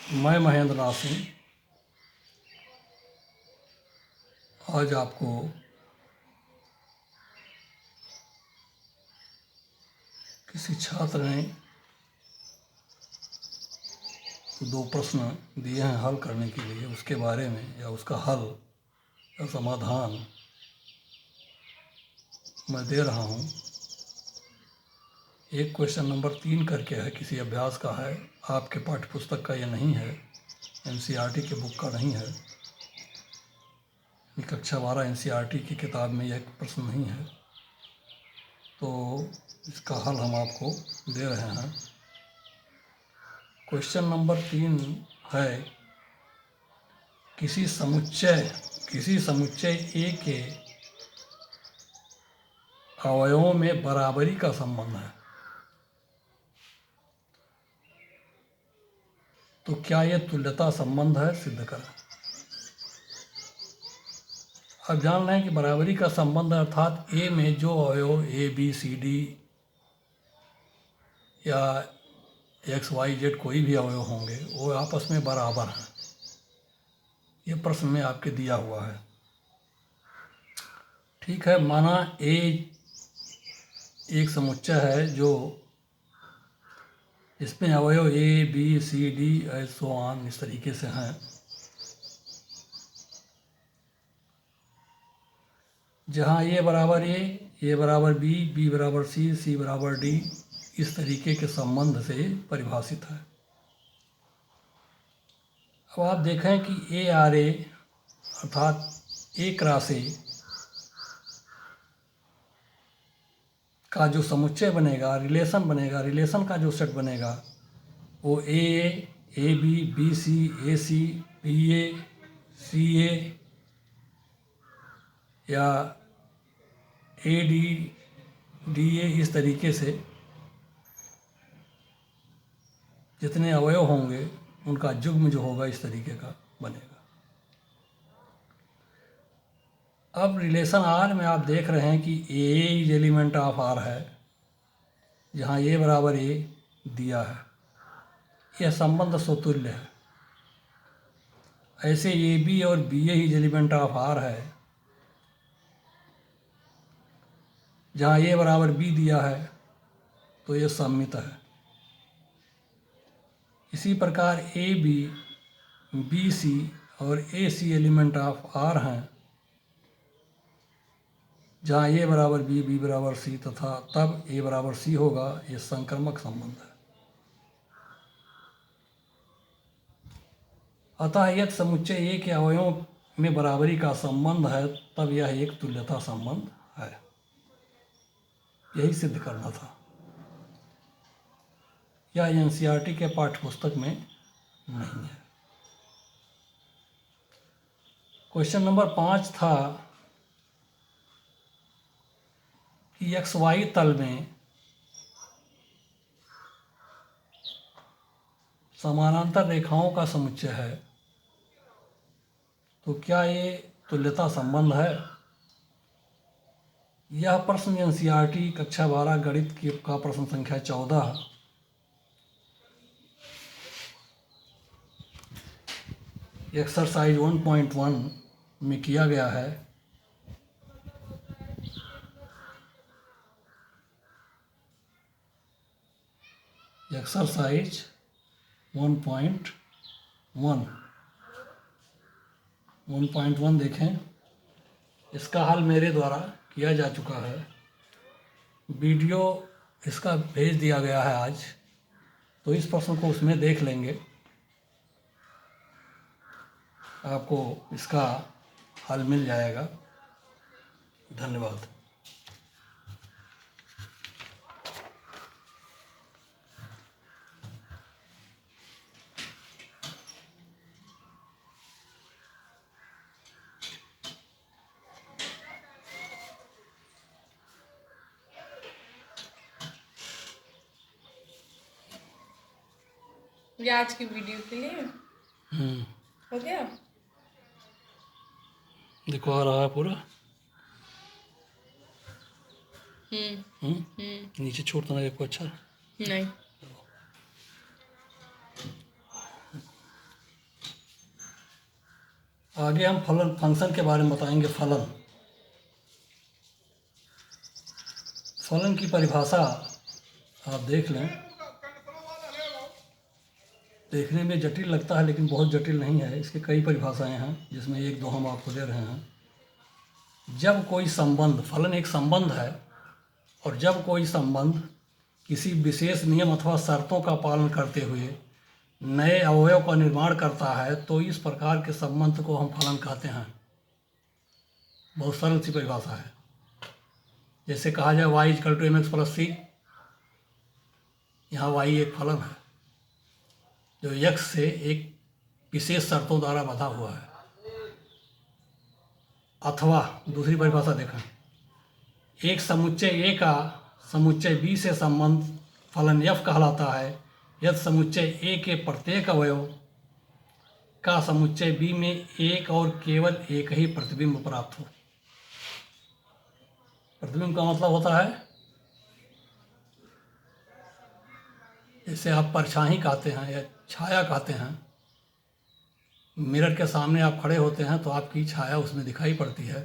मैं महेंद्र नाथ सिंह आज आपको किसी छात्र ने दो प्रश्न दिए हैं हल करने के लिए, उसके बारे में या उसका हल या समाधान मैं दे रहा हूँ। एक क्वेश्चन नंबर 3 करके है, किसी अभ्यास का है, आपके पाठ्य पुस्तक का ये नहीं है, एनसीईआरटी के बुक का नहीं है, कक्षा 12 एनसीईआरटी की किताब में यह प्रश्न नहीं है, तो इसका हल हम आपको दे रहे हैं। क्वेश्चन नंबर 3 है, किसी समुच्चय ए के अवयवों में बराबरी का संबंध है, तो क्या यह तुल्यता संबंध है, सिद्ध करें। अब जान रहे हैं कि बराबरी का संबंध अर्थात ए में जो अवयव ए बी सी डी या एक्स वाई जेड कोई भी अवयव होंगे वो आपस में बराबर हैं। ये प्रश्न में आपके दिया हुआ है। ठीक है, माना ए एक समुच्चय है जो इसमें अवयव A B C D so on इस तरीके से हैं। जहाँ ए बराबर ए बराबर बी बराबर सी बराबर डी इस तरीके के संबंध से परिभाषित है। अब आप देखें कि ए आर ए अर्थात ए क्रॉस ए का जो समुच्चय बनेगा, रिलेशन का जो सेट बनेगा वो ए बी सी सी ए या ए डी ए इस तरीके से जितने अवयव होंगे उनका युग्म जो होगा इस तरीके का बनेगा। अब रिलेशन आर में आप देख रहे हैं कि ए इज एलिमेंट ऑफ आर है, जहाँ ए बराबर ए दिया है, यह संबंध स्वतुल्य है। ऐसे ए बी और B A is element of R है, जहाँ ए बराबर बी दिया है तो ये सममित है। इसी प्रकार ए बी सी और ए सी एलिमेंट ऑफ आर हैं, जहाँ ए बराबर बी बराबर सी तथा तब ए बराबर सी होगा, ये संक्रमक संबंध है। अतः यदि समुच्चय ए के अवयवों में बराबरी का संबंध है तब यह एक तुल्यता संबंध है। यही सिद्ध करना था। यह एनसीईआरटी के पाठ्यपुस्तक में नहीं है। क्वेश्चन नंबर 5 था कि एक्स वाई तल में समानांतर रेखाओं का समुच्चय है, तो क्या ये तुल्यता संबंध है। यह प्रश्न एनसीईआरटी कक्षा 12 गणित का प्रश्न संख्या 14 एक्सरसाइज 1.1 में किया गया है। एक्सरसाइज 1.1 देखें। इसका हल मेरे द्वारा किया जा चुका है, वीडियो इसका भेज दिया गया है आज, तो इस प्रश्न को उसमें देख लेंगे, आपको इसका हल मिल जाएगा। धन्यवाद। ये आज की वीडियो के लिए हो गया। देखो आ रहा है पूरा। हम्म नीचे छोड़ता ना, आपको अच्छा नहीं। आगे हम फंक्शन के बारे में बताएंगे। फलन की परिभाषा आप देख लें। देखने में जटिल लगता है लेकिन बहुत जटिल नहीं है। इसके कई परिभाषाएं हैं जिसमें एक दो हम आपको दे रहे हैं। जब कोई संबंध, फलन एक संबंध है, और जब कोई संबंध किसी विशेष नियम अथवा शर्तों का पालन करते हुए नए अवयव का निर्माण करता है तो इस प्रकार के संबंध को हम फलन कहते हैं। बहुत सरल सी परिभाषा है। जैसे कहा जाए y = mx + c, यहाँ y एक फलन है जो x से एक विशेष शर्तों द्वारा बंधा हुआ है। अथवा दूसरी परिभाषा देखें, एक समुच्चय A का समुच्चय B से संबंध फलन f कहलाता है यदि समुच्चय A के प्रत्येक अवयव का समुच्चय B में एक और केवल एक ही प्रतिबिंब प्राप्त हो। प्रतिबिंब का मतलब होता है, जैसे आप परछाई कहते हैं या छाया कहते हैं। मिरर के सामने आप खड़े होते हैं तो आपकी छाया उसमें दिखाई पड़ती है।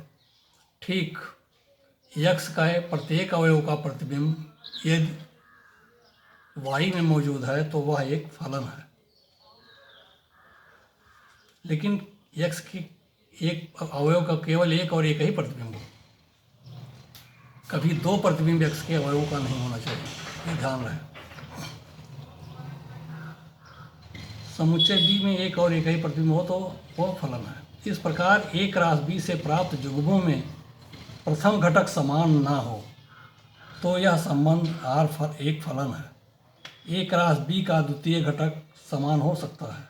ठीक x का प्रत्येक अवयव का प्रतिबिंब यदि y में मौजूद है तो वह एक फलन है। लेकिन x की एक अवयव का केवल एक और एक ही प्रतिबिंब हो। कभी दो प्रतिबिंब x के अवयव का नहीं होना चाहिए, ये ध्यान रहे। समुच्चय B में एक और एक ही प्रतिबिंब हो तो वह फलन है। इस प्रकार A × B से प्राप्त युग्मों में प्रथम घटक समान ना हो तो यह संबंध R एक फलन है। A × B का द्वितीय घटक समान हो सकता है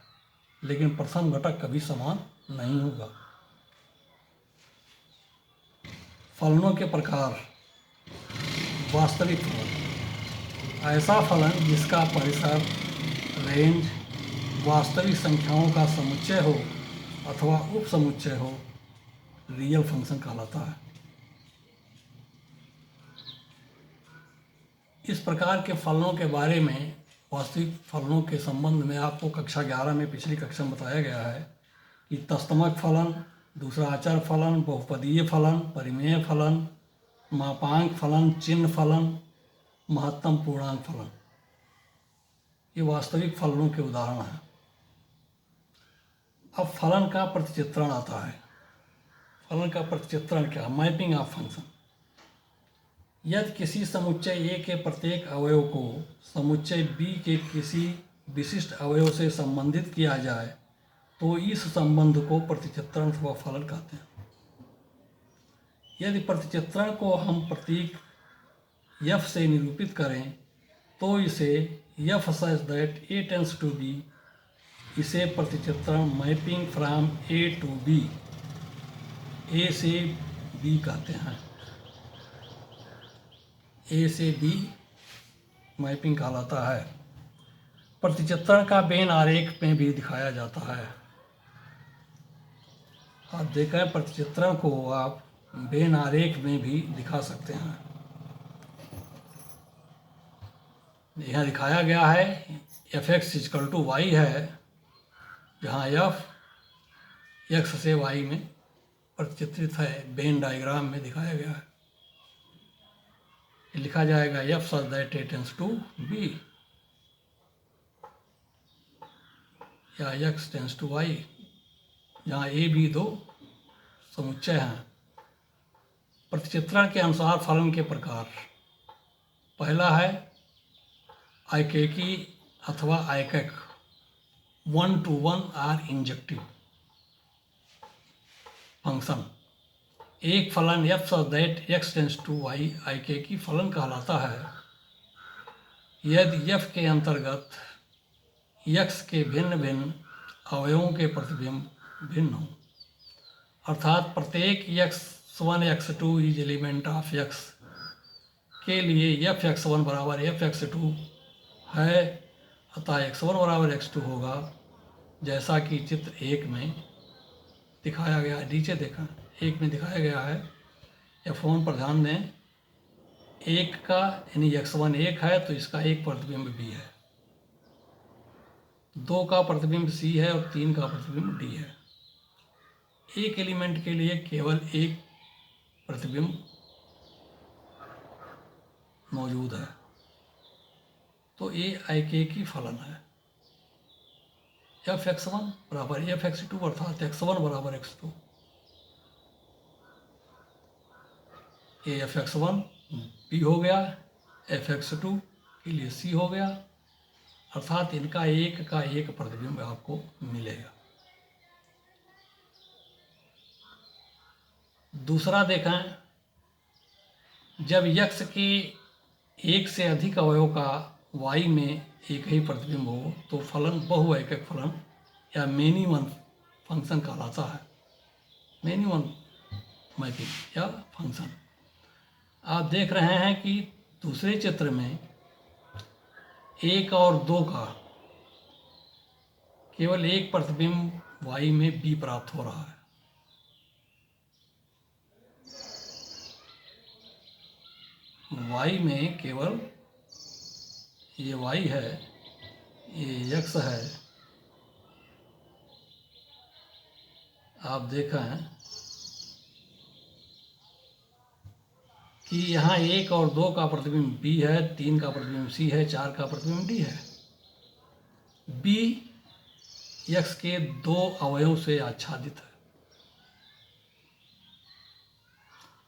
लेकिन प्रथम घटक कभी समान नहीं होगा। फलनों के प्रकार। वास्तविक फलन, ऐसा फलन जिसका परिसर, रेंज वास्तविक संख्याओं का समुच्चय हो अथवा उपसमुच्चय हो, रियल फंक्शन कहलाता है। इस प्रकार के फलनों के बारे में, वास्तविक फलनों के संबंध में आपको कक्षा 11 में, पिछली कक्षा में बताया गया है कि तस्तमक फलन, दूसरा अचर फलन, बहुपदीय फलन, परिमेय फलन, मापांक फलन, चिन्ह फलन, महत्तम पूर्णांक फलन, ये वास्तविक फलनों के उदाहरण हैं। अब फलन का प्रतिचित्रण आता है। फलन का प्रतिचित्रण क्या? Mapping of function. यदि किसी समुच्चय A के प्रत्येक अवयव को समुच्चय B के किसी विशिष्ट अवयव से संबंधित किया जाए तो इस संबंध को प्रतिचित्रण अथवा फलन कहते हैं। यदि प्रतिचित्रण को हम प्रतीक f से निरूपित करें तो इसे f such that A tends to B, इसे प्रतिचित्रण mapping from A to B, A से B कहते हैं। A से B मैपिंग कहलाता है। प्रतिचित्रण का वेन आरेख में भी दिखाया जाता है। आप देखें, प्रतिचित्रण को आप वेन आरेख में भी दिखा सकते हैं। यहाँ दिखाया गया है f(x) = y है, जहाँ f x से y में प्रतिचित्रित है। वेन डायग्राम में दिखाया गया है। लिखा जाएगा f such that A tends to B या x tends to y, जहाँ A B दो समुच्चय हैं। प्रतिचित्रण के अनुसार फलन के प्रकार। पहला है आयकेकी अथवा आयकक, 1-to-1 और इंजेक्टिव फंक्शन। एक फलन f such that x tends to y आयकेकी फलन कहलाता है यदि f के अंतर्गत x के भिन्न भिन्न अवयवों के प्रतिबिंब भिन्न हों, अर्थात प्रत्येक x1 x2 is element of x के लिए f(x1) = f(x2) है, अतः x1 = x2 होगा, जैसा कि चित्र 1 में दिखाया गया है। नीचे देखा 1 में दिखाया गया है। f1 पर ध्यान दें। 1 का यानी x1 1 है तो इसका एक प्रतिबिंब b है, 2 का प्रतिबिंब c है और 3 का प्रतिबिंब d है। एक एलिमेंट के लिए केवल एक प्रतिबिंब मौजूद है, तो ये एकेकी फलन है। f(x1) बराबर f(x2) अर्थात x1 बराबर x2। ये f(x1) b हो गया, f(x2) के लिए c हो गया, अर्थात इनका एक का एक प्रतिबिंब आपको मिलेगा। दूसरा देखें, जब x के एक से अधिक अवयव का y में एक ही प्रतिबिंब हो तो फलन बहुएकक फलन या मेनी वन फंक्शन कहलाता है। मेनी वन मैपिंग या फंक्शन। आप देख रहे हैं कि दूसरे चित्र में 1 और 2 का केवल एक प्रतिबिंब y में b प्राप्त हो रहा है। y में केवल ये y है, ये x है। आप देखें कि यहाँ 1 और 2 का प्रतिबिंब b है, 3 का प्रतिबिंब c है, 4 का प्रतिबिंब d है। b x के 2 अवयव से आच्छादित है।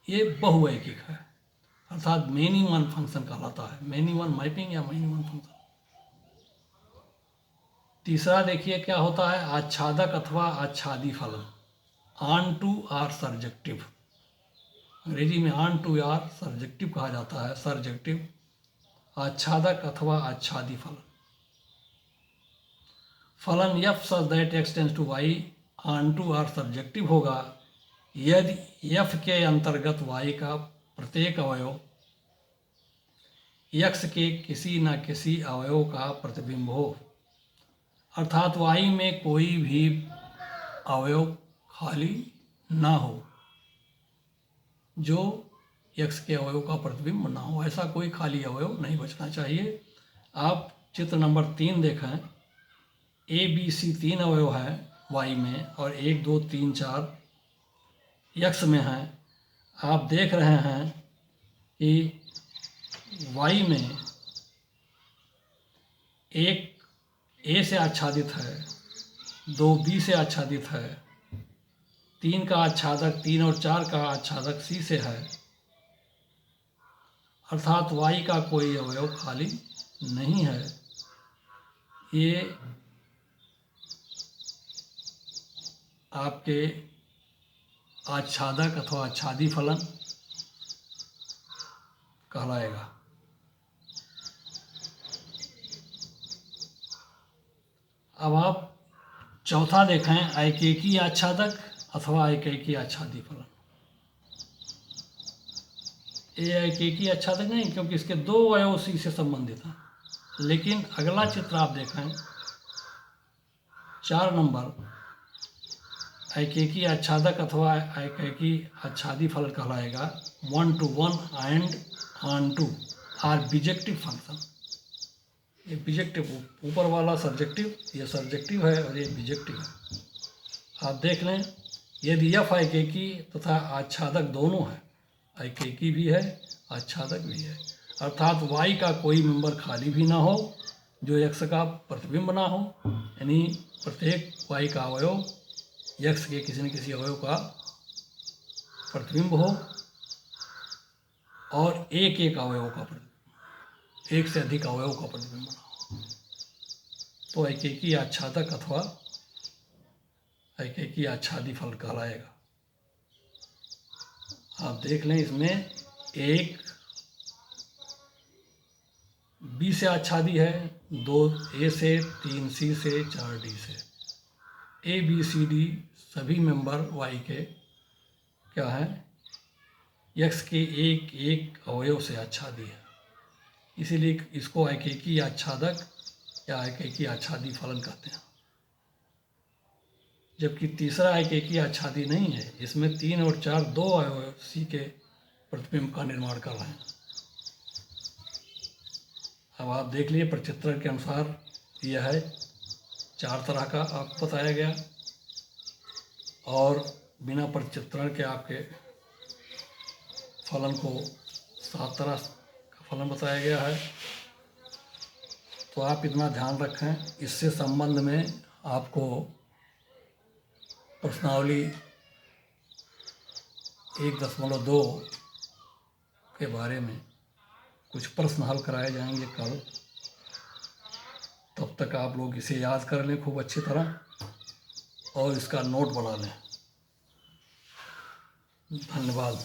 ये बहुएकिक है, अर्थात मेनी वन फंक्शन कहलाता है। मेनी वन मैपिंग या मेनी वन फंक्शन। तीसरा देखिए क्या होता है, आच्छादक अथवा आच्छादी फलन। ऑन टू आर सर्जेक्टिव, अंग्रेजी में ऑन टू आर सर्जेक्टिव कहा जाता है। सर्जेक्टिव आच्छादक अथवा आच्छादी फलन। फलन f such that x tends to y onto R surjective होगा यदि f के अंतर्गत y का प्रत्येक अवयव x के किसी न किसी अवयव का प्रतिबिंब हो, अर्थात y में कोई भी अवयव खाली ना हो जो x के अवयव का प्रतिबिंब ना हो। ऐसा कोई खाली अवयव नहीं बचना चाहिए। आप चित्र नंबर 3 देखें, a b c 3 अवयव है y में और 1 2 3 4 x में है। आप देख रहे हैं कि y में एक a से आच्छादित है, 2 b से आच्छादित है, 3 का आच्छादक 3 और 4 का आच्छादक c से है, अर्थात y का कोई अवयव खाली नहीं है। ये आपके आच्छादक अथवा आच्छादी फलन कहलाएगा। अब आप चौथा देखें, एकेकी आच्छादक अथवा एकेकी आच्छादी फलन। ये एकेकी आच्छादक नहीं, क्योंकि इसके 2 अवयव सी से संबंधित हैं। लेकिन अगला चित्र आप देखें, 4 नंबर, एकेकी आच्छादक अथवा एकेकी आच्छादी फलन कहलाएगा। 1 to 1 and onto are bijective function. ये बिजेक्टिव, ऊपर वाला सब्जेक्टिव, ये सब्जेक्टिव है और ये बिजेक्टिव है। आप देख लें, यदि f एकेकी तथा आच्छादक दोनों है, एकेकी भी है आच्छादक भी है, अर्थात y का कोई मेंबर खाली भी ना हो जो x का प्रतिबिंब ना हो, यानी प्रत्येक y का अवयव x के किसी न किसी अवयव का प्रतिबिंब हो और एक एक अवयव का प्रतिबिंब, एक से अधिक अवयव का प्रतिबिंब ना हो, तो एकेकी आच्छादक अथवा एकेकी आच्छादी फलन कहलाएगा। आप देख लें, इसमें एक b से आच्छादी है, 2 a से, 3 c से, 4 d से। a b c d सभी मेंबर y के क्या है, x के एक एक अवयव से आच्छादी है, इसीलिए इसको एकेकी आच्छादक या एकेकी आच्छादी फलन कहते हैं। जबकि तीसरा एकेकी आच्छादी नहीं है, इसमें 3 और 4 2 अवयव c के प्रतिबिंब का निर्माण कर रहे हैं। अब आप देख लिए, प्रचित्रण के अनुसार यह है 4 तरह का आपको बताया गया। और बिना प्रचित्रण के आपके फलन को 7 तरह का फलन बताया गया है। तो आप इतना ध्यान रखें। इससे संबंध में आपको प्रश्नावली 1.2 के बारे में कुछ प्रश्न हल कराए जाएंगे कल। तब तक आप लोग इसे याद कर लें खूब अच्छी तरह और इसका नोट बना लें। धन्यवाद।